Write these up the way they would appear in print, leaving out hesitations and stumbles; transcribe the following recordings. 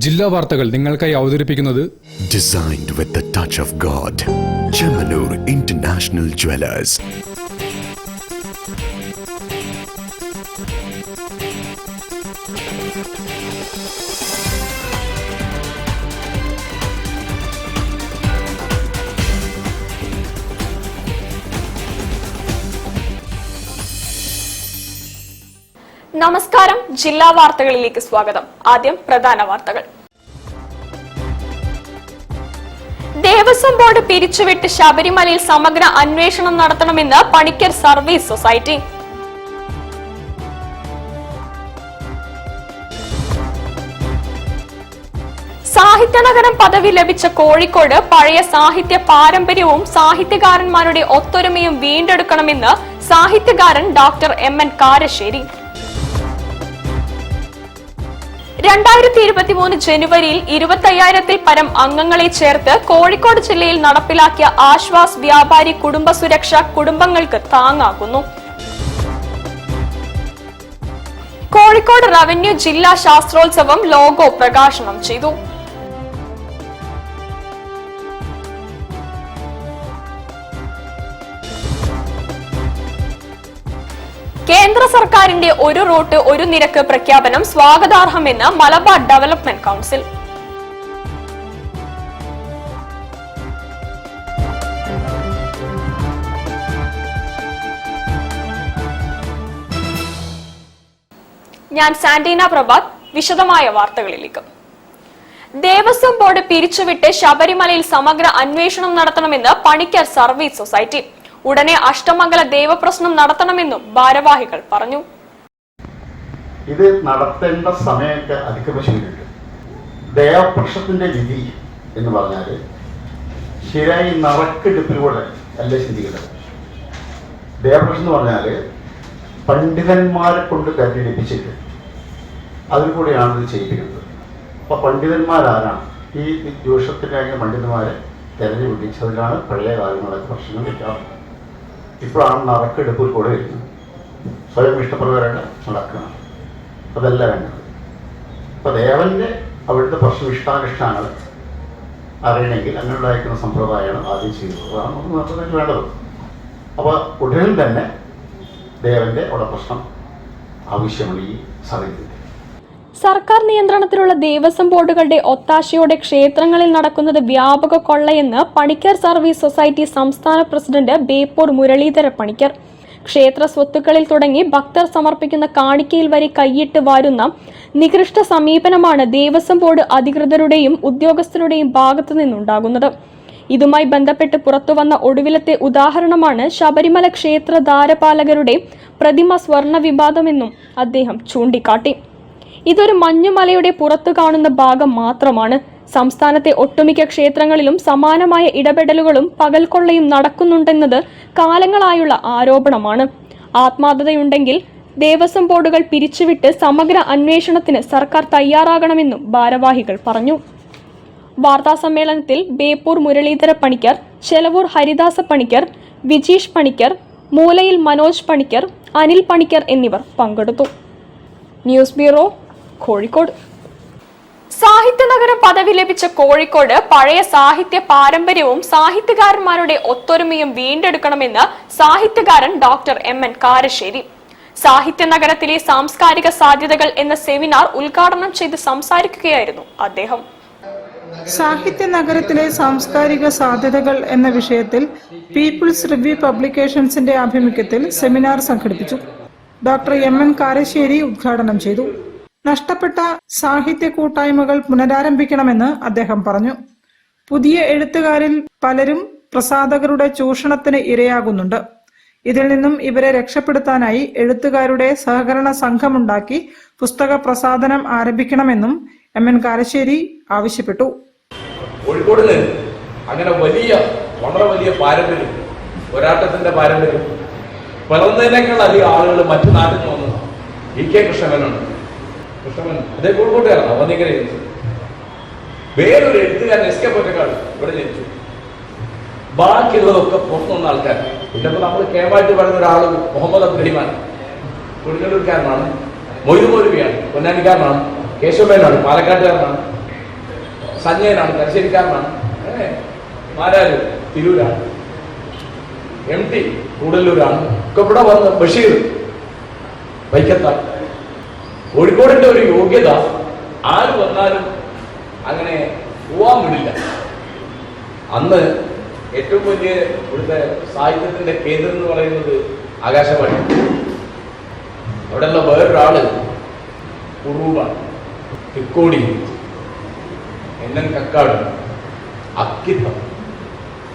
ജില്ലാ വാർത്തകൾ നിങ്ങൾക്കായി അവതരിപ്പിക്കുന്നത് Designed with the touch of God. Chemanur International Jewelers. നമസ്കാരം. ജില്ലാ വാർത്തകളിലേക്ക് സ്വാഗതം. ആദ്യം പ്രധാന വാർത്തകൾ. ദേവസ്വം ബോർഡ് പിരിച്ചുവിട്ട് ശബരിമലയിൽ സമഗ്ര അന്വേഷണം നടത്തണമെന്ന് പണിക്കർ സർവീസ് സൊസൈറ്റി. സാഹിത്യനഗരം പദവി ലഭിച്ച കോഴിക്കോട് പഴയ സാഹിത്യ പാരമ്പര്യവും സാഹിത്യകാരന്മാരുടെ ഒത്തൊരുമയും വീണ്ടെടുക്കണമെന്ന് സാഹിത്യകാരൻ ഡോക്ടർ എം.എൻ. കാരശ്ശേരി. 2023 ജനുവരിയിൽ 25,000-ൽ പരം അംഗങ്ങളെ ചേർത്ത് കോഴിക്കോട് ജില്ലയിൽ നടപ്പിലാക്കിയ ആശ്വാസ് വ്യാപാരി കുടുംബ സുരക്ഷ കുടുംബങ്ങൾക്ക് താങ്ങാകുന്നു. കോഴിക്കോട് റവന്യൂ ജില്ലാ ശാസ്ത്രോത്സവം ലോഗോ പ്രകാശനം ചെയ്തു. കേന്ദ്ര സർക്കാരിന്റെ ഒരു റൂട്ട് ഒരു നിരക്ക് പ്രഖ്യാപനം സ്വാഗതാർഹമെന്ന് മലബാർ ഡെവലപ്മെന്റ് കൗൺസിൽ. ഞാൻ സാന്റീന പ്രഭാത്. വിശദമായ വാർത്തകളിലേക്ക്. ദേവസ്വം ബോർഡ് പിരിച്ചുവിട്ട് ശബരിമലയിൽ സമഗ്ര അന്വേഷണം നടത്തണമെന്ന് പണിക്കർ സർവീസ് സൊസൈറ്റി. ഉടനെ അഷ്ടമംഗല ദേവപ്രശ്നം നടത്തണമെന്നും ഭാരവാഹികൾ പറഞ്ഞു. ഇത് നടത്തേണ്ട സമയമൊക്കെ അതിക്രമിച്ചിട്ടുണ്ട്. ദേവപ്രശ്നത്തിന്റെ വിധി എന്ന് പറഞ്ഞാൽ ശരിയായി നറുക്കെടുപ്പിലൂടെ അല്ല ചിന്തിക്കുന്നത്. ദേവപ്രശ്നം എന്ന് പറഞ്ഞാൽ പണ്ഡിതന്മാരെ കൊണ്ട് തെരഞ്ഞെടുപ്പിച്ചിട്ട് അതിൽ കൂടെയാണ് ഇത് ചെയ്യിപ്പിക്കുന്നത്. അപ്പൊ പണ്ഡിതന്മാരാരാണ്? ഈ ജ്യോതിഷത്തിൻ്റെ പണ്ഡിതന്മാരെ തെരഞ്ഞെടുപ്പിച്ചതിലാണ് പഴയ കാലങ്ങളൊക്കെ പ്രശ്നം വയ്ക്കാറുള്ളത്. ഇപ്പോഴാണ് നറുക്കെടുപ്പിൽ കൂടെ വരുന്നത്. സ്വയം ഇഷ്ടപ്രകാരം നടക്കണം. അതല്ല വേണ്ടത്. അപ്പൊ ദേവന്റെ അവിടുത്തെ പ്രശ്നനിഷ്ഠാനുഷ്ഠാനങ്ങൾ അറിയണമെങ്കിൽ അങ്ങനെയുണ്ടായിരിക്കുന്ന സമ്പ്രദായമാണ് ആദ്യം ചെയ്തത്. അതാണ് നമുക്ക് നടത്തുന്നതിന് വേണ്ടത്. അപ്പൊ ഉടനെ തന്നെ ദേവന്റെ അവിടെ പ്രശ്നം ആവശ്യമാണ് ഈ സാഹചര്യത്തിൽ. സർക്കാർ നിയന്ത്രണത്തിലുള്ള ദേവസ്വം ബോർഡുകളുടെ ഒത്താശയോടെ ക്ഷേത്രങ്ങളിൽ നടക്കുന്നത് വ്യാപക കൊള്ളയെന്ന് പണിക്കർ സർവീസ് സൊസൈറ്റി സംസ്ഥാന പ്രസിഡന്റ് ബേപ്പൂർ മുരളീധര പണിക്കർ. ക്ഷേത്ര സ്വത്തുക്കളിൽ തുടങ്ങി ഭക്തർ സമർപ്പിക്കുന്ന കാണിക്കയിൽ വരെ കൈയിട്ട് വാരുന്ന നികൃഷ്ട സമീപനമാണ് ദേവസ്വം ബോർഡ് അധികൃതരുടെയും ഉദ്യോഗസ്ഥരുടെയും ഭാഗത്തു നിന്നുണ്ടാകുന്നത്. ഇതുമായി ബന്ധപ്പെട്ട് പുറത്തുവന്ന ഒടുവിലത്തെ ഉദാഹരണമാണ് ശബരിമല ക്ഷേത്ര ദ്വാരപാലകരുടെ പ്രതിമ സ്വർണ്ണ വിവാദമെന്നും അദ്ദേഹം ചൂണ്ടിക്കാട്ടി. ഇതൊരു മഞ്ഞുമലയുടെ പുറത്തു കാണുന്ന ഭാഗം മാത്രമാണ്. സംസ്ഥാനത്തെ ഒട്ടുമിക്ക ക്ഷേത്രങ്ങളിലും സമാനമായ ഇടപെടലുകളും പകൽക്കൊള്ളയും നടക്കുന്നുണ്ടെന്നത് കാലങ്ങളായുള്ള ആരോപണമാണ്. ആത്മാർത്ഥതയുണ്ടെങ്കിൽ ദേവസ്വം ബോർഡുകൾ പിരിച്ചുവിട്ട് സമഗ്ര അന്വേഷണത്തിന് സർക്കാർ തയ്യാറാകണമെന്നും ഭാരവാഹികൾ പറഞ്ഞു. വാർത്താസമ്മേളനത്തിൽ ബേപ്പൂർ മുരളീധര പണിക്കർ, ചെലവൂർ ഹരിദാസ പണിക്കർ, വിജീഷ് പണിക്കർ, മൂലയിൽ മനോജ് പണിക്കർ, അനിൽ പണിക്കർ എന്നിവർ പങ്കെടുത്തു. News bureau, Kozhikode. സാഹിത്യനഗരം പദവി ലഭിച്ച കോഴിക്കോട് പഴയ സാഹിത്യ പാരമ്പര്യവും സാഹിത്യകാരന്മാരുടെ ഒത്തൊരുമയും വീണ്ടെടുക്കണമെന്ന് സാഹിത്യകാരൻ ഡോക്ടർ എം.എൻ. കാരശ്ശേരി. സാഹിത്യനഗരത്തിലെ സാംസ്കാരിക സാധ്യതകൾ എന്ന സെമിനാർ ഉദ്ഘാടനം ചെയ്ത് സംസാരിക്കുകയായിരുന്നു അദ്ദേഹം. സാഹിത്യ നഗരത്തിലെ സാംസ്കാരിക സാധ്യതകൾ എന്ന വിഷയത്തിൽ പീപ്പിൾസ് റിവ്യൂ പബ്ലിക്കേഷൻസിന്റെ ആഭിമുഖ്യത്തിൽ സെമിനാർ സംഘടിപ്പിച്ചു. ഡോക്ടർ എം.എൻ. കാരശ്ശേരി ഉദ്ഘാടനം ചെയ്തു. നഷ്ടപ്പെട്ട സാഹിത്യ കൂട്ടായ്മകൾ പുനരാരംഭിക്കണമെന്ന് അദ്ദേഹം പറഞ്ഞു. പുതിയ എഴുത്തുകാരിൽ പലരും പ്രസാധകരുടെ ചൂഷണത്തിന് ഇരയാകുന്നുണ്ട്. ഇതിൽ നിന്നും ഇവരെ രക്ഷപ്പെടുത്താനായി എഴുത്തുകാരുടെ സഹകരണ സംഘമുണ്ടാക്കി പുസ്തക പ്രസാധനം ആരംഭിക്കണമെന്നും എം.എൻ. കാരശ്ശേരി ആവശ്യപ്പെട്ടു. കോഴിക്കോടിന് അങ്ങനെ വളരെ വലിയ പാരമ്പര്യം, പോരാട്ടത്തിന്റെ പാരമ്പര്യം പിറന്നതിനേക്കാൾ അധികം ആളുകൾ മറ്റു നാട്ടിൽ നിന്ന് വന്നതാണ്. ഇ.കെ. കൃഷ്ണമേനോൻ അതേ കോഴിക്കോട്ടുകാരാണ്. അവനിങ്ങനെ ജനിച്ചു. വേറൊരു എഴുത്തുകാരൻ എസ്.കെ. പൊറ്റക്കാട് ഇവിടെ ജനിച്ചു. ബാക്കിയുള്ളതൊക്കെ പുറത്തു വന്ന ആൾക്കാർ. പിന്നെ നമ്മൾ കേമായിട്ട് പറയുന്ന ഒരാൾ മുഹമ്മദ് അബ്ദുറഹിമാൻ കൊടുങ്ങല്ലൂർക്കാരനാണ്. മൊയ്തു മൗലവിയാണ്, പൊന്നാനിക്കാരനാണ്. കേശവമേനാണ്, പാലക്കാട്ടുകാരനാണ്. സഞ്ജയനാണ്, തലശ്ശേരിക്കാരനാണ്. മാരാര് തിരൂരാണ്, MT കൂടല്ലൂരാണ്. ഒക്കെ ഇവിടെ വന്ന് ബഷീർ വൈക്കത്താണ്. കോഴിക്കോടിന്റെ ഒരു യോഗ്യത ആര് വന്നാലും അങ്ങനെ പോവാൻ വിടില്ല. അന്ന് ഏറ്റവും വലിയ ഇവിടുത്തെ സാഹിത്യത്തിന്റെ കേന്ദ്രം എന്ന് പറയുന്നത് ആകാശവാണി. അവിടെയുള്ള വേറൊരാള് ഉറൂബാണ്, Thikkodi, NN Kakkad, Akkitham,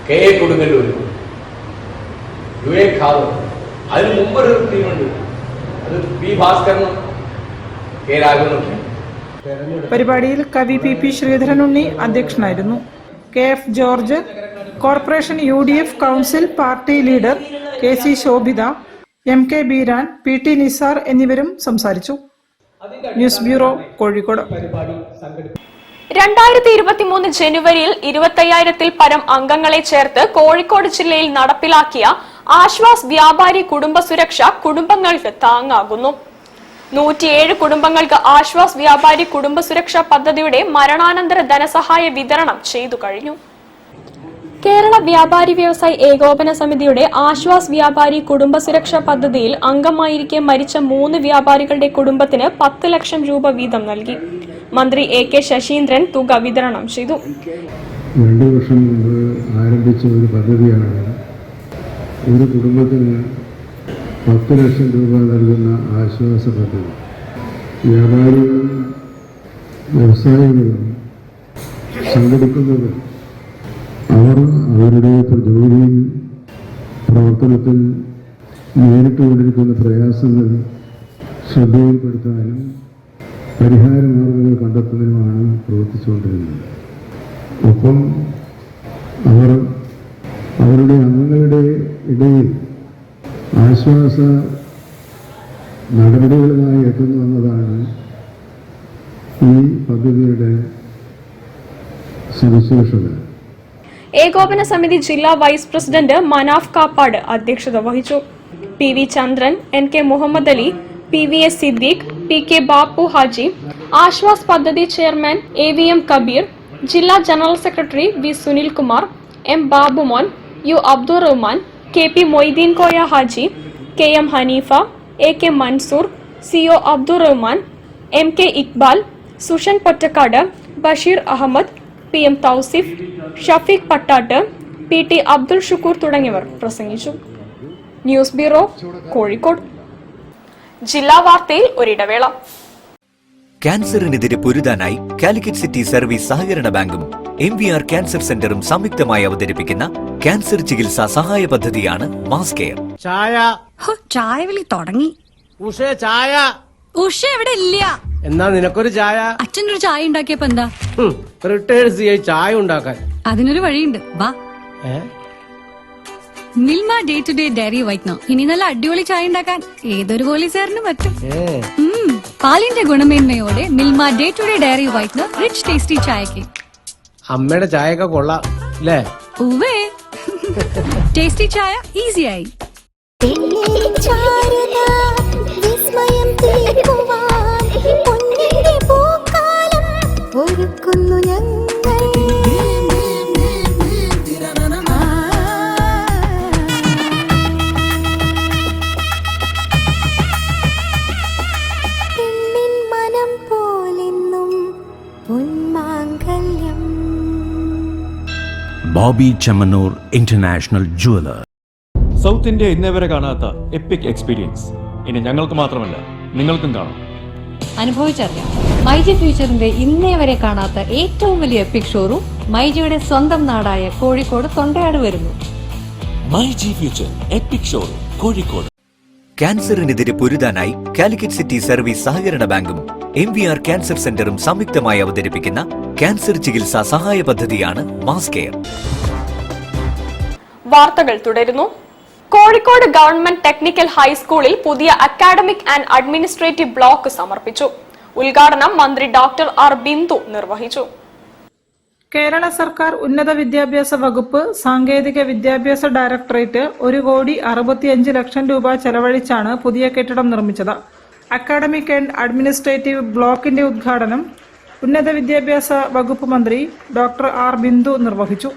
KA Kodungallur, UA Khader. അതിന് മുമ്പൊരു ടീമുണ്ട്, അത് P ഭാസ്കരനും K രാഘവനും. പരിപാടിയിൽ കവി PP ശ്രീധരനുണ്ണി അധ്യക്ഷനായിരുന്നു. KF George, corporation UDF council party leader KC Shobhitha, MK Beeran, PT Nisar എന്നിവരും സംസാരിച്ചു. News bureau, Kozhikode. 2023 ജനുവരിയിൽ 25,000-ൽ പരം അംഗങ്ങളെ ചേർത്ത് കോഴിക്കോട് ജില്ലയിൽ നടപ്പിലാക്കിയ ആശ്വാസ് വ്യാപാരി കുടുംബ സുരക്ഷ കുടുംബങ്ങൾക്ക് താങ്ങാകുന്നു. 107 കുടുംബങ്ങൾക്ക് ആശ്വാസ് വ്യാപാരി കുടുംബ സുരക്ഷാ പദ്ധതിയുടെ മരണാനന്തര ധനസഹായ വിതരണം ചെയ്തു കഴിഞ്ഞു. കേരള വ്യാപാരി വ്യവസായി ഏകോപന സമിതിയുടെ ആശ്വാസ് വ്യാപാരി കുടുംബ സുരക്ഷാ പദ്ധതിയിൽ അംഗമായിരിക്കെ മരിച്ച 3 വ്യാപാരികളുടെ കുടുംബത്തിന് 10 ലക്ഷം രൂപ വീതം നൽകി. മന്ത്രി AK ശശീന്ദ്രൻ തുക വിതരണം ചെയ്തു. 2 വർഷം മുമ്പ് ആരംഭിച്ച ഒരു പദ്ധതിയാണ് ഒരു കുടുംബത്തിന് 10 ലക്ഷം രൂപ നൽകുന്ന ആശ്വാസ പദ്ധതി. വ്യാപാരികളും വ്യവസായികളും സംഘടിക്കുന്നത് അവർ അവരുടെ ജോലിയിൽ പ്രവർത്തനത്തിൽ നേരിട്ടുകൊണ്ടിരിക്കുന്ന പ്രയാസങ്ങൾ ശ്രദ്ധയിൽപ്പെടുത്താനും പരിഹാര മാർഗങ്ങൾ കണ്ടെത്തുന്നതിനുമാണ് പ്രവർത്തിച്ചുകൊണ്ടിരുന്നത്. ഒപ്പം അവർ അവരുടെ അംഗങ്ങളുടെ ഇടയിൽ ആശ്വാസ നടപടികളുമായി എത്തുന്നു എന്നതാണ് ഈ പദ്ധതിയുടെ സവിശേഷത. ഏകോപന സമിതി ജില്ലാ വൈസ് പ്രസിഡന്റ് മനാഫ് കാപ്പാട് അധ്യക്ഷത വഹിച്ചു. PV ചന്ദ്രൻ, NK Muhammad Ali, PVS Siddique, PK Bapu Haji, Aswas പദ്ധതി ചെയർമാൻ AVM കബീർ, ജില്ലാ general secretary V Sunilkumar, M Babumon, U Abdul Rahman, KP Moideen Koya Haji, KM Haneefa, AK Mansoor, CO Abdul Rahman, MK Iqbal, Sushan Pottakkad, Basheer Ahammed, PM Tausif, Shafeeq Pattat, PT Abdul Shukoor തുടങ്ങിയവർ പ്രസംഗിച്ചു. News bureau, Kozhikode. ജില്ലാ വാർത്തയിൽ ഒരിടവേള. ക്യാൻസറിനെതിരെ പൊരുതാനായി കാലിക്കറ്റ് സിറ്റി സർവീസ് സഹകരണ ബാങ്കും MVR ക്യാൻസർ സെന്ററും സംയുക്തമായി അവതരിപ്പിക്കുന്ന ക്യാൻസർ ചികിത്സാ സഹായ പദ്ധതിയാണ് മാസ് കെയർ. ചായ വിളി തുടങ്ങി. ചായ ഉഷ എവിടെ ഇല്ല. എന്നാ നിനക്കൊരു ചായ. അച്ഛനൊരു ചായ ഉണ്ടാക്കിയപ്പോ എന്താ? റിട്ടയർഡ് CI ചായ ഉണ്ടാക്കാൻ. അതിനൊരു വഴിയുണ്ട്, വാ. Milma day to day dairy whitener. ഇനി നല്ല അടിപൊളി ചായ ഉണ്ടാക്കാൻ ഏതൊരു പോലീസുകാരനും പറ്റും. പാലിന്റെ ഗുണമേന്മയോടെ Milma day to day dairy whitener rich tasty ചായക്ക്. അമ്മയുടെ ചായയൊക്കെ കൊള്ളാം അല്ലേ? ഉവ്വേ, ടേസ്റ്റി ചായ ഈസിയായി. Boby Chemmanur international jeweller. South India ഇന്നേവരെ കാണാത്ത എപ്പിക് എക്സ്പീരിയൻസ് ഇനി ഞങ്ങൾക്ക് മാത്രമല്ല നിങ്ങൾക്കും കാണാം. അനുഭവിച്ചറിയാം. മൈജി ഫ്യൂച്ചറിന്റെ ഇന്നേ വരെ കാണാത്ത ഏറ്റവും വലിയ എപ്പിക് ഷോറൂം മൈജിയുടെ സ്വന്തം നാടായ കോഴിക്കോട് തൊണ്ടയാട് വരുന്നു. MyG future epic showroom, Kozhikode. ക്യാൻസറിനെതിരെ പൊരുതാനായി കാലിക്കറ്റ് സിറ്റി സർവീസ് സഹകരണ ബാങ്കും MVR ക്യാൻസർ സെന്ററും സംയുക്തമായി അവതരിപ്പിക്കുന്ന ക്യാൻസർ ചികിത്സാ സഹായ പദ്ധതിയാണ് മാസ് കെയർ. വാർത്തകൾ തുടരുന്നു. കോഴിക്കോട് ഗവൺമെന്റ് ടെക്നിക്കൽ ഹൈസ്കൂളിൽ പുതിയ അക്കാഡമിക് ആൻഡ് അഡ്മിനിസ്ട്രേറ്റീവ് ബ്ലോക്ക് സമർപ്പിച്ചു. ഉദ്ഘാടനം മന്ത്രി ഡോക്ടർ R ബിന്ദു നിർവഹിച്ചു. കേരള സർക്കാർ ഉന്നത വിദ്യാഭ്യാസ വകുപ്പ് സാങ്കേതിക വിദ്യാഭ്യാസ ഡയറക്ടറേറ്റ് 1,65 ലക്ഷം രൂപ ചെലവഴിച്ചാണ് പുതിയ കെട്ടിടം നിർമ്മിച്ചത്. അക്കാഡമിക് ആൻഡ് അഡ്മിനിസ്ട്രേറ്റീവ് ബ്ലോക്കിന്റെ ഉദ്ഘാടനം ഉന്നത വിദ്യാഭ്യാസ വകുപ്പ് മന്ത്രി ഡോക്ടർ ആർ ബിന്ദു നിർവഹിച്ചു.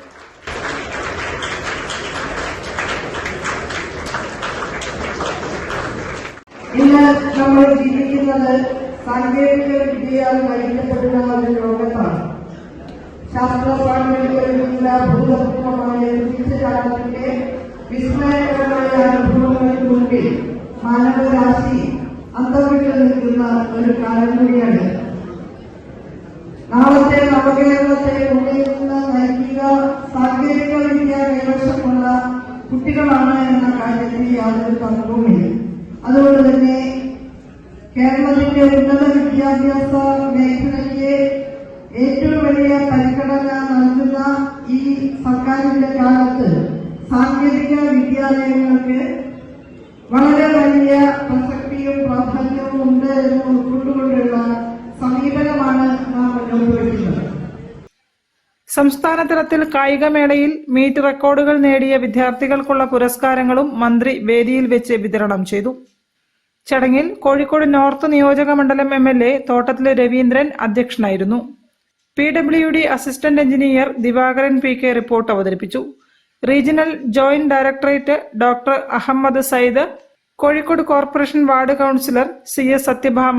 ഇന്ന് നമ്മൾ ജീവിക്കുന്നത് സാങ്കേതിക വിദ്യയാൽ നയിക്കപ്പെടുന്ന ഒരു ലോകത്താണ്. ശാസ്ത്ര പാണ്ഡിത്യത്തിലുള്ള ഭൂതപൂർവമായ കാലത്തിന്റെ വിസ്മയകരമായ അനുഭവങ്ങൾക്ക് മുമ്പിൽ മാനവരാശി അന്തവിട്ട് നിൽക്കുന്ന ഒരു കാലം കൂടിയാണ്. നാളത്തെ നവകേരളത്തെ ഉള്ളിൽ നിന്ന് നയിക്കുക സാങ്കേതിക വിദ്യ കൈവശമുള്ള കുട്ടികളാണ് എന്ന കാര്യത്തിൽ യാതൊരു തർക്കവുമില്ല. അതുകൊണ്ട് തന്നെ കേരളത്തിന്റെ ഉന്നത വിദ്യാഭ്യാസ മേഖലയ്ക്ക് ഏറ്റവും വലിയ പരിഗണന നൽകുന്ന ഈ സർക്കാരിന്റെ കാലത്ത് സാങ്കേതിക വിദ്യാലയങ്ങൾക്ക് വളരെ വലിയ പ്രസക്തിയും പ്രാധാന്യവും ഉണ്ട് എന്ന് ഉൾക്കൊണ്ടുകൊണ്ടുള്ള സമീപനമാണ് നാം മുന്നോട്ട് വയ്ക്കുന്നത്. സംസ്ഥാന തലത്തിൽ കായികമേളയിൽ മീറ്റ് റെക്കോർഡുകൾ നേടിയ വിദ്യാർത്ഥികൾക്കുള്ള പുരസ്കാരങ്ങളും മന്ത്രി വേദിയിൽ വെച്ച് വിതരണം ചെയ്തു. ചടങ്ങിൽ കോഴിക്കോട് നോർത്ത് നിയോജക മണ്ഡലം MLA തോട്ടത്തിലെ രവീന്ദ്രൻ അധ്യക്ഷനായിരുന്നു. PWD assistant engineer Divakaran PK report അവതരിപ്പിച്ചു. Regional joint directorate doctor Ahammed Sayyid, Kozhikode corporation ward councillor CS Sathyabhama,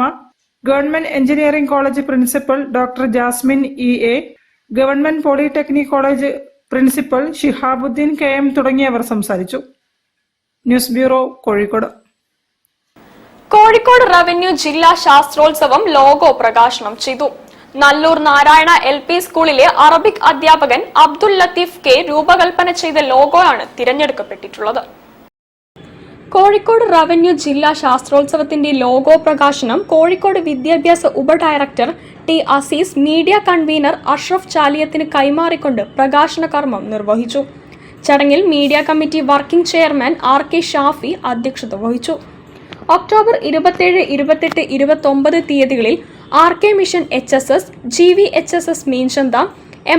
government engineering college principal doctor Jasmine EA, government polytechnic college principal Shihabuddin KM തുടങ്ങിയവർ സംസാരിച്ചു. News bureau, Kozhikode. Kozhikode revenue ജില്ലാ ശാസ്ത്രോത്സവം ലോഗോ പ്രകാശനം ചെയ്തു. നല്ലൂർ നാരായണ LP സ്കൂളിലെ അറബിക് അധ്യാപകൻ Abdul Latheef K രൂപകൽപ്പന ചെയ്ത ലോഗോയാണ് തിരഞ്ഞെടുക്കപ്പെട്ടിട്ടുള്ളത്. കോഴിക്കോട് റവന്യൂ ജില്ലാ ശാസ്ത്രോത്സവത്തിന്റെ ലോഗോ പ്രകാശനം കോഴിക്കോട് വിദ്യാഭ്യാസ ഉപഡയറക്ടർ T Azeez media convener Ashraf ചാലിയത്തിന് കൈമാറിക്കൊണ്ട് പ്രകാശന കർമ്മം നിർവഹിച്ചു. ചടങ്ങിൽ media committee working chairman RK Shafi അധ്യക്ഷത വഹിച്ചു. ഒക്ടോബർ 27, 28, 29 തീയതികളിൽ RK mission HSS, GVHSS Meenchantha,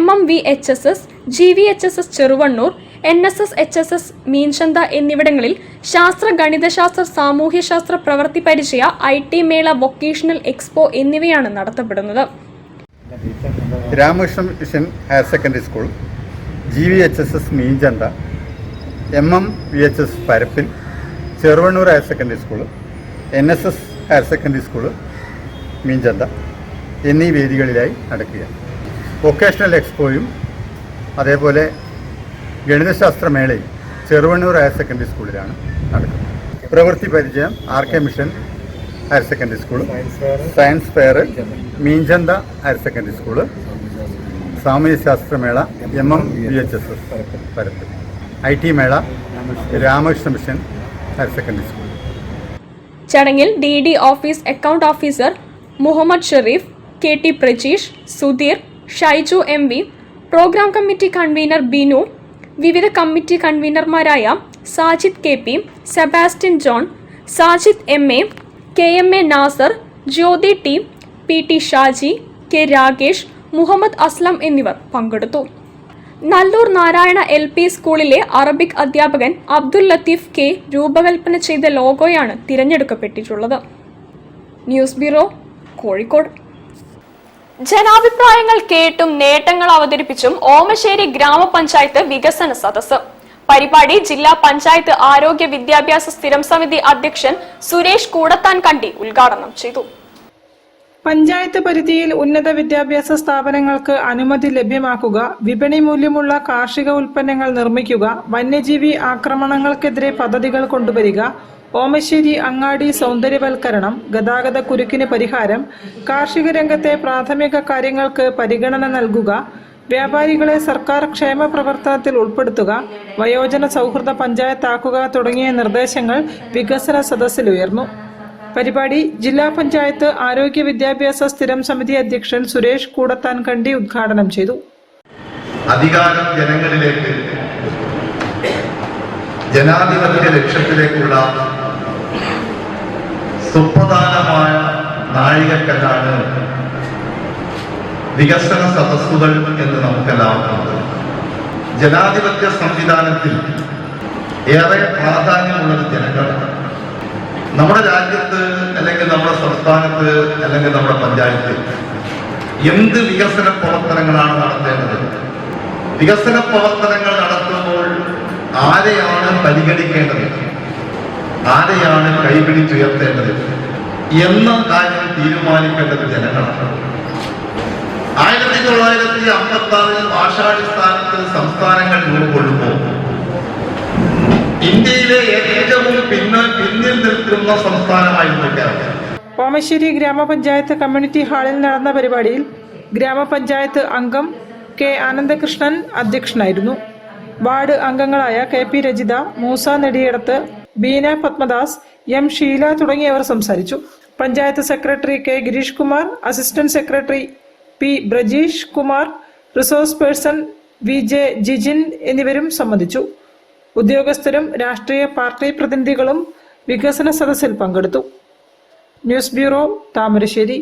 MMVHSS, GVHSS Cheruvannur, NSS HSS Meenchantha എന്നിവിടങ്ങളിൽ ശാസ്ത്ര, ഗണിതശാസ്ത്ര, സാമൂഹ്യശാസ്ത്ര പ്രവൃത്തി പരിചയ, IT മേള, വൊക്കേഷണൽ എക്സ്പോ എന്നിവയാണ് നടത്തപ്പെടുന്നത്. Ramakrishna mission higher secondary school, GVHSS Meenchantha, MMVHS Parappil, Cheruvannur higher secondary school, NSS higher secondary school Meenchantha എന്നീ വേദികളിലായി നടക്കുകയാണ്. വൊക്കേഷണൽ എക്സ്പോയും അതേപോലെ ഗണിതശാസ്ത്രമേളയും ചെറുവണ്ണൂർ ഹയർ സെക്കൻഡറി സ്കൂളിലാണ് നടക്കുന്നത്. പ്രവൃത്തി പരിചയം RK mission higher secondary school, science fair Meenchantha higher secondary school, സാമൂഹ്യശാസ്ത്രമേള MMVHS പരപ്പിൽ, IT മേള Ramakrishna mission higher secondary school. ചടങ്ങിൽ DD office account officer Muhammed Shareef, KT Prajeesh, Sudheer, Shaiju MV, programme committee convener Binu, വിവിധ കമ്മിറ്റി കൺവീനർമാരായ Sajid KP, Sebastian John, Sajid MA, KMA Nasar, Jyothi T, PT Shaji, K Rakesh, Muhammed Aslam എന്നിവർ പങ്കെടുത്തു. Nallur Narayana LP സ്കൂളിലെ Arabic അധ്യാപകൻ Abdul Latheef K രൂപകൽപ്പന ചെയ്ത ലോഗോയാണ് തിരഞ്ഞെടുക്കപ്പെട്ടിട്ടുള്ളത്. News bureau, Kozhikode. ജനാഭിപ്രായങ്ങൾ കേട്ടും നേട്ടങ്ങൾ അവതരിപ്പിച്ചും ഓമശ്ശേരി ഗ്രാമപഞ്ചായത്ത് വികസന സദസ്സ്. പരിപാടി ജില്ലാ പഞ്ചായത്ത് ആരോഗ്യ വിദ്യാഭ്യാസ സ്ഥിരം സമിതി അധ്യക്ഷൻ സുരേഷ് കൂടത്താൻകണ്ടി ഉദ്ഘാടനം ചെയ്തു. പഞ്ചായത്ത് പരിധിയിൽ ഉന്നത വിദ്യാഭ്യാസ സ്ഥാപനങ്ങൾക്ക് അനുമതി ലഭ്യമാക്കുക, വിപണി മൂല്യമുള്ള കാർഷിക ഉൽപ്പന്നങ്ങൾ നിർമ്മിക്കുക, വന്യജീവി ആക്രമണങ്ങൾക്കെതിരെ പദ്ധതികൾ കൊണ്ടുവരിക, ഓമശ്ശേരി അങ്ങാടി സൗന്ദര്യവൽക്കരണം, ഗതാഗത കുരുക്കിന് പരിഹാരം, കാർഷിക രംഗത്തെ പ്രാഥമിക കാര്യങ്ങൾക്ക് പരിഗണന നൽകുക, വ്യാപാരികളെ സർക്കാർ ക്ഷേമ പ്രവർത്തനത്തിൽ ഉൾപ്പെടുത്തുക, വയോജന സൗഹൃദ പഞ്ചായത്താക്കുക തുടങ്ങിയ നിർദ്ദേശങ്ങൾ വികസന സദസ്സിലുയർന്നു. പരിപാടി ജില്ലാ പഞ്ചായത്ത് ആരോഗ്യ വിദ്യാഭ്യാസ സ്ഥിരം സമിതി അധ്യക്ഷൻ സുരേഷ് കൂടത്താൻകണ്ടി ഉദ്ഘാടനം ചെയ്തു. അധികാരം ജനങ്ങളിലേക്ക്, ജനാധിപത്യ ലക്ഷ്യത്തിലേക്കുള്ള സുപ്രധാനമായ നാഴികക്കല്ലാണ് വികസന സദസ്സുകൾ എന്ന് നമുക്കെല്ലാവർക്കും. ജനാധിപത്യ സംവിധാനത്തിൽ ഏറെ പ്രാധാന്യമുള്ളത് ജനങ്ങളാണ്. നമ്മുടെ രാജ്യത്ത് അല്ലെങ്കിൽ നമ്മുടെ സംസ്ഥാനത്ത് അല്ലെങ്കിൽ നമ്മുടെ പഞ്ചായത്തിൽ എന്ത് വികസന പ്രവർത്തനങ്ങളാണ് നടത്തേണ്ടത്, വികസന പ്രവർത്തനങ്ങൾ നടത്തുമ്പോൾ ആരെയാണ് പരിഗണിക്കേണ്ടത്, ആരെയാണ് കൈപിടിച്ചുയർത്തേണ്ടത് എന്ന കാര്യം തീരുമാനിക്കേണ്ടത് ജനങ്ങളാണ്. 1956 ഭാഷാടിസ്ഥാനത്തിൽ സംസ്ഥാനങ്ങൾ രൂപകൊള്ളുമ്പോൾ ഇന്ത്യയിലെ ഏറ്റവും പിന്നിൽ നിൽക്കുന്ന സംസ്ഥാനമായിരുന്നു കേരളം. ഓമശ്ശേരി ഗ്രാമപഞ്ചായത്ത് കമ്മ്യൂണിറ്റി ഹാളിൽ നടന്ന പരിപാടിയിൽ ഗ്രാമപഞ്ചായത്ത് അംഗം കെ ആനന്ദകൃഷ്ണൻ അധ്യക്ഷനായിരുന്നു. വാർഡ് അംഗങ്ങളായ K P Rajitha, Moosa Nediyadath, Beena Padmadas, M Sheela തുടങ്ങിയവർ സംസാരിച്ചു. Panchayat secretary K Girish Kumar, assistant secretary P Brajeesh Kumar, resource person V J Jijin എന്നിവരും സംബന്ധിച്ചു. ഉദ്യോഗസ്ഥരും രാഷ്ട്രീയ പാർട്ടി പ്രതിനിധികളും വികസന സദസ്സിൽ പങ്കെടുത്തു. News bureau, Thamarassery.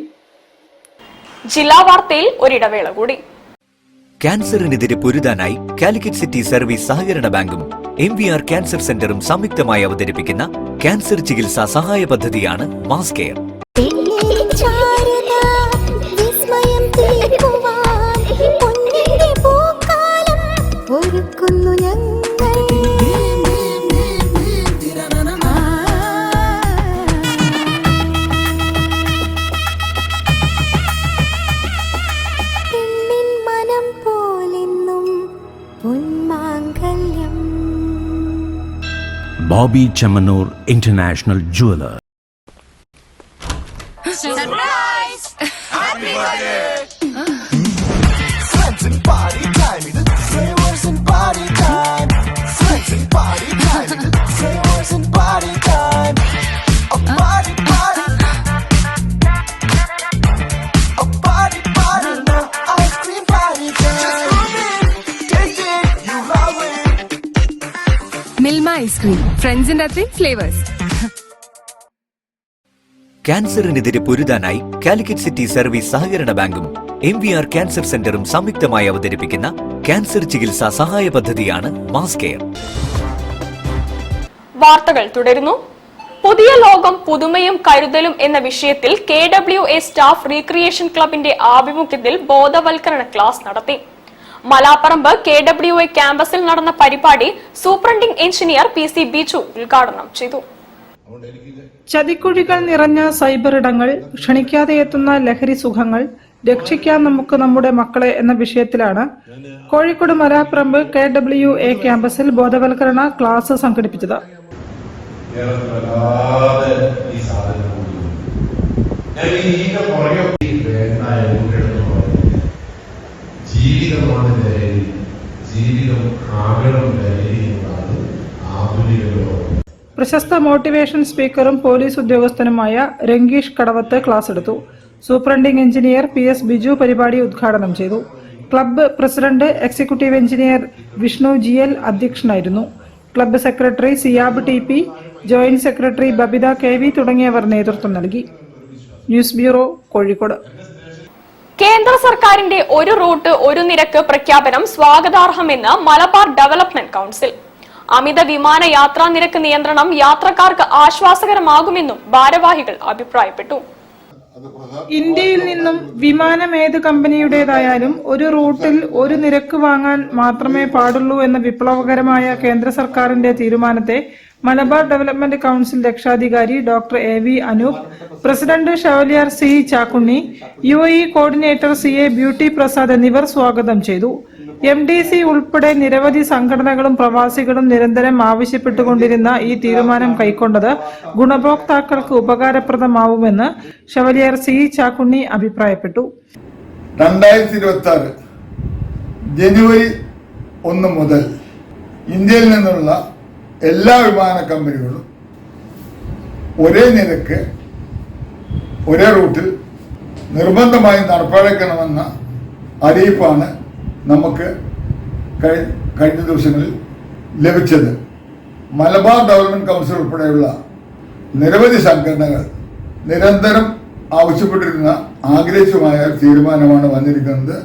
ജില്ലാ വാർത്തയിൽ ഒരിടവേള കൂടി. ക്യാൻസറിനെതിരെ പൊരുതാനായി കാലിക്കറ്റ് സിറ്റി സർവീസ് സഹകരണ ബാങ്കും MVR ക്യാൻസർ സെന്ററും സംയുക്തമായി അവതരിപ്പിക്കുന്ന ക്യാൻസർ ചികിത്സാ സഹായ പദ്ധതിയാണ് mass care. Bobby Chamanur International Jeweler. Surprise! Happy birthday! Friends and party time, flavors and party time. Friends and party time, flavors and party time. A party, party. A party, party. Ice cream party time. Just come in, taste it, you love it. Milma ice cream, ഫ്രണ്ട്സിന്റെ അത്രയും flavours. ക്യാൻസറിനെതിരെ പൊരുതാനായി Calicut city service സഹകരണ ബാങ്കും MVR cancer സെന്ററും സംയുക്തമായി അവതരിപ്പിക്കുന്ന cancer ചികിത്സാ സഹായ പദ്ധതിയാണ് മാസ് കെയർ. വാർത്തകൾ തുടരുന്നു. പുതിയ ലോകം പുതുമയും കരുതലും എന്ന വിഷയത്തിൽ KWA സ്റ്റാഫ് റീക്രിയേഷൻ ക്ലബിന്റെ ആഭിമുഖ്യത്തിൽ ബോധവൽക്കരണ ക്ലാസ് നടത്തി. മലാപ്പറമ്പ് KWA ക്യാമ്പസിൽ നടന്ന പരിപാടി സൂപ്രണ്ടിംഗ് എഞ്ചിനീയർ PC ബിജു ഉദ്ഘാടനം ചെയ്തു. ചതിക്കുഴികൾ നിറഞ്ഞ സൈബർ ഇടങ്ങൾ, ക്ഷണിക്കാതെ എത്തുന്ന ലഹരി സുഖങ്ങൾ, രക്ഷിക്കാൻ നമുക്ക് നമ്മുടെ മക്കളെ എന്ന വിഷയത്തിലാണ് കോഴിക്കോട് മലാപ്പറമ്പ് KWA ക്യാമ്പസിൽ ബോധവൽക്കരണ ക്ലാസ് സംഘടിപ്പിച്ചത്. ജീവിതമാണ് ലഹരി, ജീവിതം ആകണം ലഹരി എന്നാണ് ആധുനിക ലോകം. പ്രശസ്ത മോട്ടിവേഷൻ സ്പീക്കറും പോലീസ് ഉദ്യോഗസ്ഥനുമായ രംഗീഷ് കടവത്ത് ക്ലാസ് എടുത്തു. സൂപ്രണ്ടിംഗ് എഞ്ചിനീയർ PS ബിജു പരിപാടി ഉദ്ഘാടനം ചെയ്തു. Club president executive engineer Vishnu GL അധ്യക്ഷനായിരുന്നു. Club secretary Siyab TP, joint secretary Babitha KV തുടങ്ങിയവർ നേതൃത്വം നൽകി. News bureau, Kozhikode. കേന്ദ്ര സർക്കാരിന്റെ ഒരു റൂട്ട് ഒരു നിരക്ക് പ്രഖ്യാപനം സ്വാഗതാർഹമെന്ന് മലബാർ ഡെവലപ്മെന്റ് കൌൺസിൽ. അമിത വിമാന യാത്രാ നിരക്ക് നിയന്ത്രണം യാത്രക്കാർക്ക് ആശ്വാസകരമാകുമെന്നും ഭാരവാഹികൾ അഭിപ്രായപ്പെട്ടു. ഇന്ത്യയിൽ നിന്നും വിമാനം ഏത് കമ്പനിയുടേതായാലും ഒരു റൂട്ടിൽ ഒരു നിരക്ക് വാങ്ങാൻ മാത്രമേ പാടുള്ളൂ എന്ന വിപ്ലവകരമായ കേന്ദ്ര സർക്കാരിന്റെ തീരുമാനത്തെ മലബാർ ഡെവലപ്മെന്റ് കൌൺസിൽ രക്ഷാധികാരി doctor AV Anoop, president Chevalier C Chakkunni, UAE coordinator CA beauty Prasad എന്നിവർ സ്വാഗതം ചെയ്തു. MDC ഉൾപ്പെടെ നിരവധി സംഘടനകളും പ്രവാസികളും നിരന്തരം ആവശ്യപ്പെട്ടുകൊണ്ടിരുന്ന ഈ തീരുമാനം കൈക്കൊണ്ടത് ഗുണഭോക്താക്കൾക്ക് ഉപകാരപ്രദമാവുമെന്ന് ഷവലിയാർ C ചാക്കുണ്ണി അഭിപ്രായപ്പെട്ടു. 2026 ജനുവരി 1 മുതൽ ഇന്ത്യയിൽ നിന്നുള്ള എല്ലാ വിമാന കമ്പനികളും ഒരേ നിരക്ക് ഒരേ റൂട്ടിൽ നിർബന്ധമായും നടപ്പാക്കണമെന്ന അറിയിപ്പാണ് നമുക്ക് കഴിഞ്ഞ ദിവസങ്ങളിൽ ലഭിച്ചത്. മലബാർ ഡെവലപ്മെന്റ് കൗൺസിൽ ഉൾപ്പെടെയുള്ള നിരവധി സംഘടനകൾ നിരന്തരം ആവശ്യപ്പെട്ടിരുന്ന ആഗ്രഹിച്ചുമായ തീരുമാനമാണ് വന്നിരിക്കുന്നത്.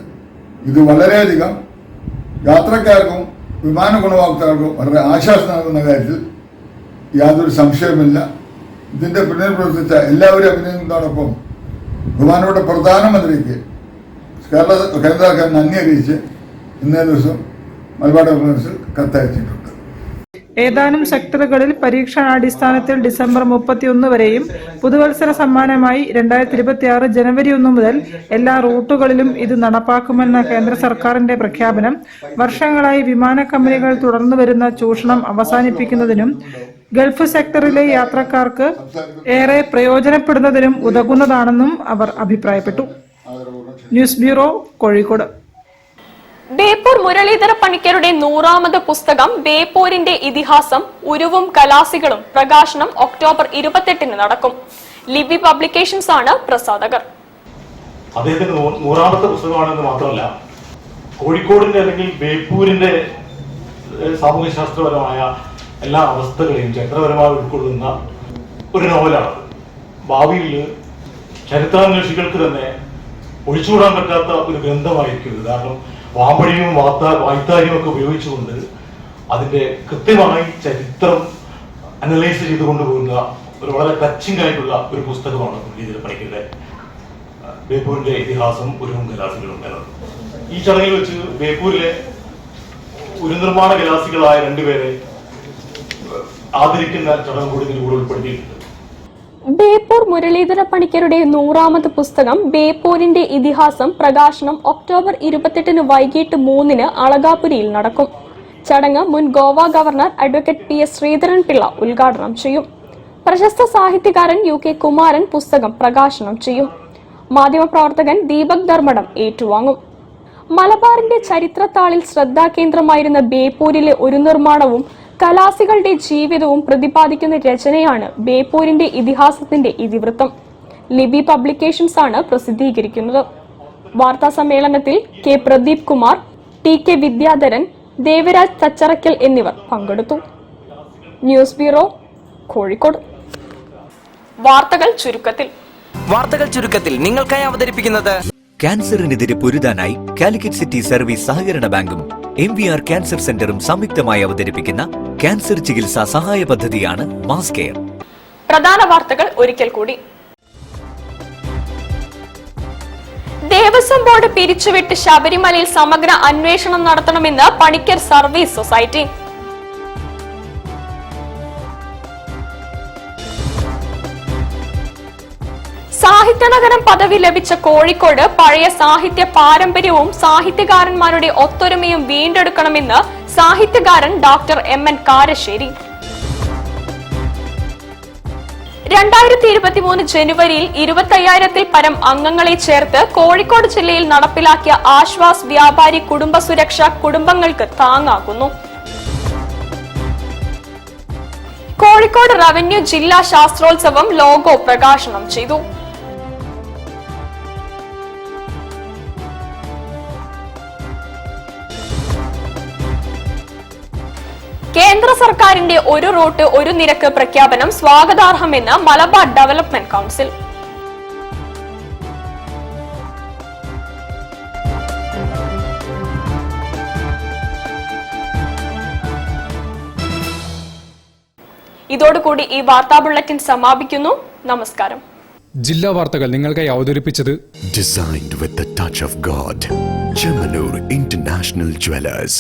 ഇത് വളരെയധികം യാത്രക്കാർക്കും വിമാന ഗുണഭോക്താക്കൾക്കും വളരെ ആശ്വാസം നൽകുന്ന കാര്യത്തിൽ യാതൊരു സംശയമില്ല. ഇതിന്റെ പിന്നിൽ പ്രവർത്തിച്ച എല്ലാവരും അഭിനന്ദനത്തോടൊപ്പം ബഹുമാനപ്പെട്ട പ്രധാനമന്ത്രിക്ക് കേന്ദ്ര സർക്കാരിന് അംഗീകരിച്ച് ഇന്നേ ദിവസം മലബാർ ഗവർണൻസ് കത്തയച്ചിട്ടുണ്ട്. ഏതാനും സെക്ടറുകളിൽ പരീക്ഷണാടിസ്ഥാനത്തിൽ ഡിസംബർ 31 വരെയും പുതുവത്സര സമ്മാനമായി 2026 ജനുവരി 1 മുതൽ എല്ലാ റൂട്ടുകളിലും ഇത് നടപ്പാക്കുമെന്ന കേന്ദ്ര സർക്കാരിന്റെ പ്രഖ്യാപനം വർഷങ്ങളായി വിമാന കമ്പനികൾ തുടർന്നു വരുന്ന ചൂഷണം അവസാനിപ്പിക്കുന്നതിനും ഗൾഫ് സെക്ടറിലെ യാത്രക്കാർക്ക് ഏറെ പ്രയോജനപ്പെടുന്നതിനും ഉതകുന്നതാണെന്നും അവർ അഭിപ്രായപ്പെട്ടു. News bureau, Kozhikode. ബേപ്പൂർ മുരളീധര പണിക്കരുടെ 100ാമത് പുസ്തകം ബേപ്പൂരിന്റെ ഇതിഹാസം ഉരുവും കലാസികളും പ്രകാശനം ഒക്ടോബർ 28 നടക്കും. ലിബി പബ്ലിക്കേഷൻസ് ആണ് പ്രസാധകർ. അദ്ദേഹത്തിന്റെ 100ാമത്തെ പുസ്തകമാണെന്ന് മാത്രമല്ല, കോഴിക്കോടിന്റെ അല്ലെങ്കിൽ ബേപ്പൂരിന്റെ സാമൂഹ്യശാസ്ത്രപരമായ എല്ലാ അവസ്ഥകളെയും ചരിത്രപരമായി ഉൾക്കൊള്ളുന്ന ഒരു നോവലാണ്. ഭാവിയിൽ ചരിത്രാന്വേഷികൾക്ക് തന്നെ ഒഴിച്ചുകൂടാൻ പറ്റാത്ത ഒരു ഗ്രന്ഥമായിരിക്കും ഇത്. കാരണം വാമ്പടിയും വായ്ത്താരിയും ഒക്കെ ഉപയോഗിച്ചുകൊണ്ട് അതിന്റെ കൃത്യമായി ചരിത്രം അനലൈസ് ചെയ്ത് കൊണ്ടുപോകുന്ന ഒരു വളരെ ടച്ചിങ് ആയിട്ടുള്ള ഒരു പുസ്തകമാണ് മുരളീധര പണിക്കരുടെ ബേപ്പൂരിന്റെ ഇതിഹാസം ഉരുവും കലാസികളും എന്നത്. ഈ ചടങ്ങിൽ വെച്ച് ബേപ്പൂരിലെ ഉരുനിർമ്മാണ കലാസികളായ 2 പേരെ ആദരിക്കുന്ന ചടങ്ങ് കൂടി ഇതിലൂടെ ഉൾപ്പെടുത്തിയിട്ടുണ്ട്. ബേപ്പൂർ മുരളീധര പണിക്കരുടെ 100ാമത് പുസ്തകം ബേപ്പൂരിന്റെ ഇതിഹാസം പ്രകാശനം ഒക്ടോബർ 28 വൈകിട്ട് 3 അളകാപുരിയിൽ നടക്കും. ചടങ്ങ് മുൻ Goa governor advocate PS Sreedharan Pillai ഉദ്ഘാടനം ചെയ്യും. പ്രശസ്ത സാഹിത്യകാരൻ UK കുമാരൻ പുസ്തകം പ്രകാശനം ചെയ്യും. മാധ്യമപ്രവർത്തകൻ ദീപക് ധർമ്മടം ഏറ്റുവാങ്ങും. മലബാറിന്റെ ചരിത്രത്താളിൽ ശ്രദ്ധാകേന്ദ്രമായിരുന്ന ബേപ്പൂരിലെ ഒരു നിർമ്മാണവും കലാസികളുടെ ജീവിതവും പ്രതിപാദിക്കുന്ന രചനയാണ് ബേപ്പൂരിന്റെ ഇതിഹാസത്തിന്റെ ഇതിവൃത്തം. ലിബി പബ്ലിക്കേഷൻസ് ആണ് പ്രസിദ്ധീകരിക്കുന്നത്. വാർത്താ സമ്മേളനത്തിൽ K പ്രദീപ് കുമാർ, TK വിദ്യാധരൻ, ദേവരാജ് തച്ചറക്കൽ എന്നിവർ പങ്കെടുത്തു. News bureau, Kozhikode. വാർത്തകൾ ചുരുക്കത്തിൽ നിങ്ങൾക്കായി അവതരിപ്പിക്കുന്നത് ക്യാൻസറിനെതിരെ പൊരുതാനായി കാലിക്കറ്റ് സിറ്റി സർവീസ് സഹകരണ ബാങ്കും MVR ക്യാൻസർ സെന്ററും സംയുക്തമായി അവതരിപ്പിക്കുന്ന ക്യാൻസർ ചികിത്സാ സഹായ പദ്ധതിയാണ് മാസ് കെയർ. പ്രധാന വാർത്തകൾ ഒരിക്കൽ കൂടി. ദേവസ്വം ബോർഡ് പിരിച്ചുവിട്ട് ശബരിമലയിൽ സമഗ്ര അന്വേഷണം നടത്തണമെന്ന് പണിക്കർ സർവീസ് സൊസൈറ്റി. സാഹിത്യനഗരം പദവി ലഭിച്ച കോഴിക്കോട് പഴയ സാഹിത്യ പാരമ്പര്യവും സാഹിത്യകാരന്മാരുടെ ഒത്തൊരുമയും വീണ്ടെടുക്കണമെന്ന് സാഹിത്യകാരൻ ഡോക്ടർ MN കാരശ്ശേരി. 2023 ജനുവരിയിൽ 25,000-ൽ പരം അംഗങ്ങളെ ചേർത്ത് കോഴിക്കോട് ജില്ലയിൽ നടപ്പിലാക്കിയ ആശ്വാസ് വ്യാപാരി കുടുംബ സുരക്ഷ കുടുംബങ്ങൾക്ക് താങ്ങാകുന്നു. കോഴിക്കോട് റവന്യൂ ജില്ലാ ശാസ്ത്രോത്സവം ലോഗോ പ്രകാശനം ചെയ്തു. കേന്ദ്ര സർക്കാരിന്റെ ഒരു റൂട്ട് ഒരു നിരക്ക് പ്രഖ്യാപനം സ്വാഗതാർഹമെന്ന് മലബാർ ഡെവലപ്മെന്റ് കൗൺസിൽ. ഇതോടുകൂടി ഈ വാർത്താ ബുള്ളറ്റിൻ സമാപിക്കുന്നു. നമസ്കാരം. ജില്ലാ വാർത്തകൾ നിങ്ങൾക്കായി അവതരിപ്പിച്ചത് Designed with the touch of God. Chemanur International Jewelers.